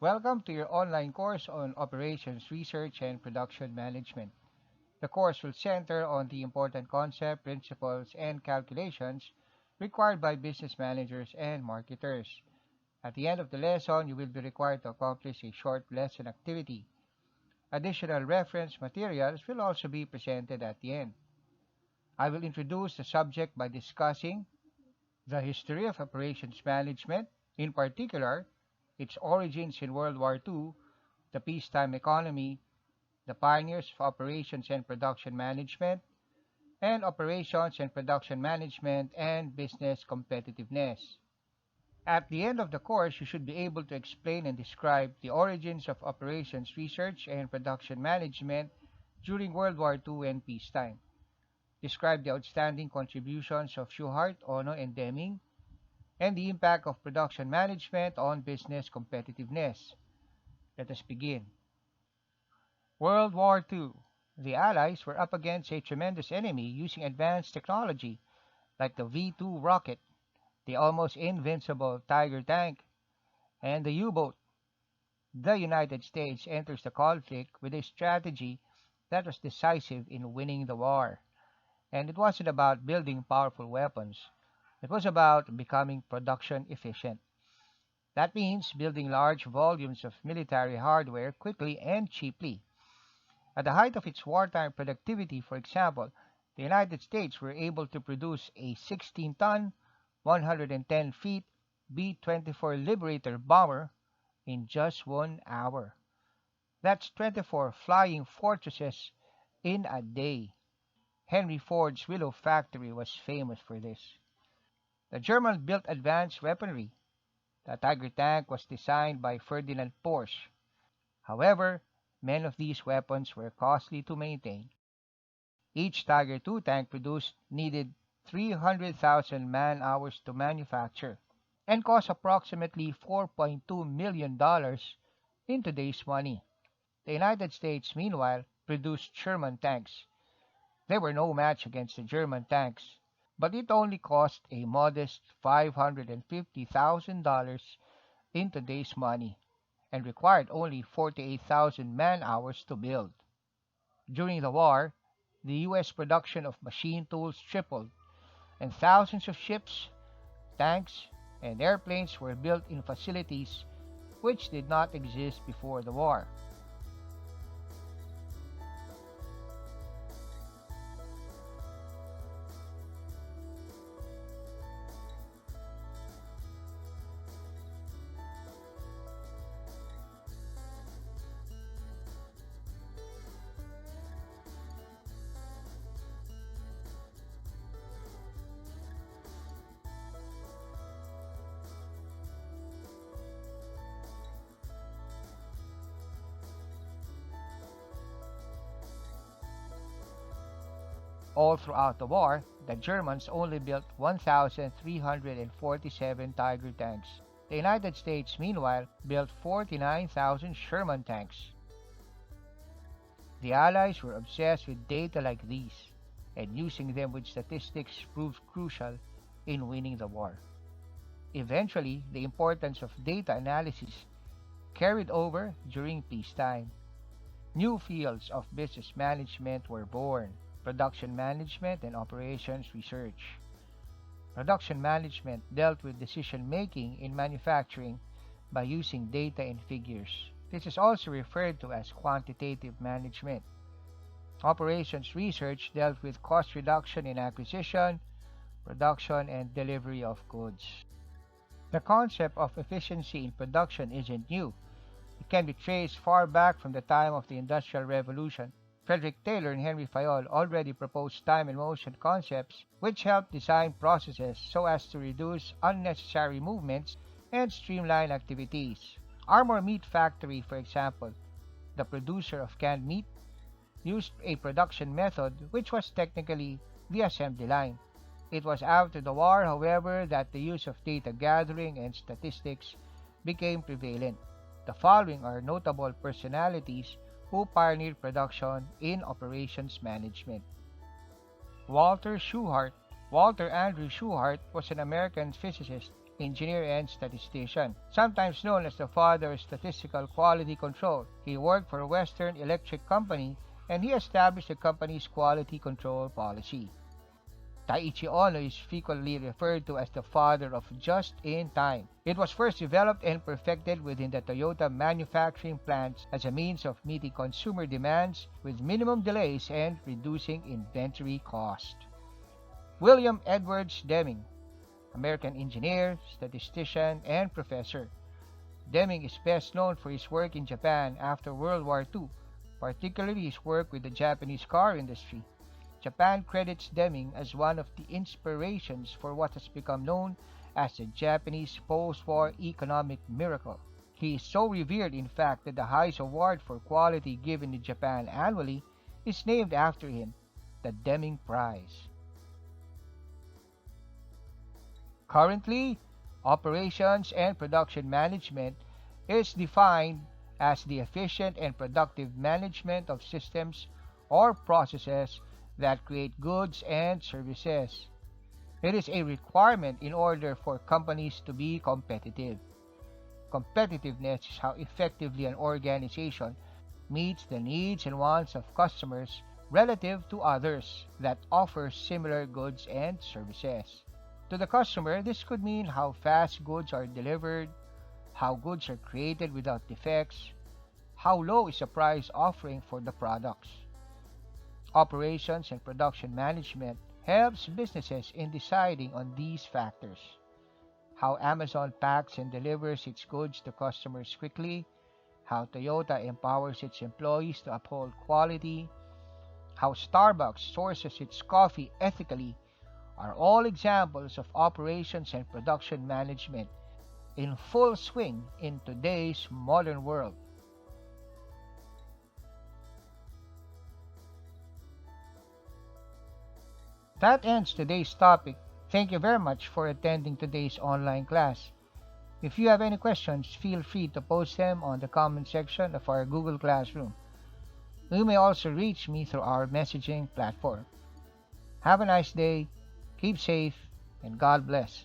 Welcome to your online course on Operations Research and Production Management. The course will center on the important concepts, principles, and calculations required by business managers and marketers. At the end of the lesson, you will be required to accomplish a short lesson activity. Additional reference materials will also be presented at the end. I will introduce the subject by discussing the history of operations management, in particular, its origins in World War II, the peacetime economy, the pioneers of operations and production management, and operations and production management and business competitiveness. At the end of the course, you should be able to explain and describe the origins of operations research and production management during World War II and peacetime. Describe the outstanding contributions of Schuhart, Ono, and Deming, and the impact of production management on business competitiveness. Let us begin. World War II. The Allies were up against a tremendous enemy using advanced technology like the V-2 rocket, the almost invincible Tiger tank, and the U-boat. The United States enters the conflict with a strategy that was decisive in winning the war. And it wasn't about building powerful weapons. It was about becoming production efficient. That means building large volumes of military hardware quickly and cheaply. At the height of its wartime productivity, for example, the United States were able to produce a 16-ton, 110 feet B-24 Liberator bomber in just 1 hour. That's 24 flying fortresses in a day. Henry Ford's Willow factory was famous for this. The Germans built advanced weaponry. The Tiger tank was designed by Ferdinand Porsche. However, many of these weapons were costly to maintain. Each Tiger II tank produced needed 300,000 man-hours to manufacture and cost approximately $4.2 million in today's money. The United States, meanwhile, produced Sherman tanks. They were no match against the German tanks, but it only cost a modest $550,000 in today's money and required only 48,000 man-hours to build. During the war, the U.S. production of machine tools tripled, and thousands of ships, tanks, and airplanes were built in facilities which did not exist before the war. All throughout the war, the Germans only built 1,347 Tiger tanks. The United States, meanwhile, built 49,000 Sherman tanks. The Allies were obsessed with data like these, and using them with statistics proved crucial in winning the war. Eventually, the importance of data analysis carried over during peacetime. New fields of business management were born: production management and operations research. Production management dealt with decision-making in manufacturing by using data and figures. This is also referred to as quantitative management. Operations research dealt with cost reduction in acquisition, production, and delivery of goods. The concept of efficiency in production isn't new. It can be traced far back from the time of the Industrial Revolution. Frederick Taylor and Henry Fayol already proposed time and motion concepts which helped design processes so as to reduce unnecessary movements and streamline activities. Armour Meat Factory, for example, the producer of canned meat, used a production method which was technically the assembly line. It was after the war, however, that the use of data gathering and statistics became prevalent. The following are notable personalities who pioneered production in operations management. Walter Shewhart. Walter Andrew Shewhart was an American physicist engineer and statistician, sometimes known as the father of statistical quality control. He worked for a Western Electric Company and he established the company's quality control policy. Taiichi Ono is frequently referred to as the father of just-in-time. It was first developed and perfected within the Toyota manufacturing plants as a means of meeting consumer demands with minimum delays and reducing inventory cost. William Edwards Deming, American engineer, statistician, and professor. Deming is best known for his work in Japan after World War II, particularly his work with the Japanese car industry. Japan credits Deming as one of the inspirations for what has become known as the Japanese post-war economic miracle. He is so revered, in fact, that the highest award for quality given in Japan annually is named after him, the Deming Prize. Currently, operations and production management is defined as the efficient and productive management of systems or processes that create goods and services. It is a requirement in order for companies to be competitive. Competitiveness is how effectively an organization meets the needs and wants of customers relative to others that offer similar goods and services. To the customer, this could mean how fast goods are delivered, how goods are created without defects, how low is the price offering for the products. Operations and production management helps businesses in deciding on these factors. How Amazon packs and delivers its goods to customers quickly, how Toyota empowers its employees to uphold quality, how Starbucks sources its coffee ethically are all examples of operations and production management in full swing in today's modern world. That ends today's topic. Thank you very much for attending today's online class. If you have any questions, feel free to post them on the comment section of our Google Classroom. You may also reach me through our messaging platform. Have a nice day, keep safe, and God bless.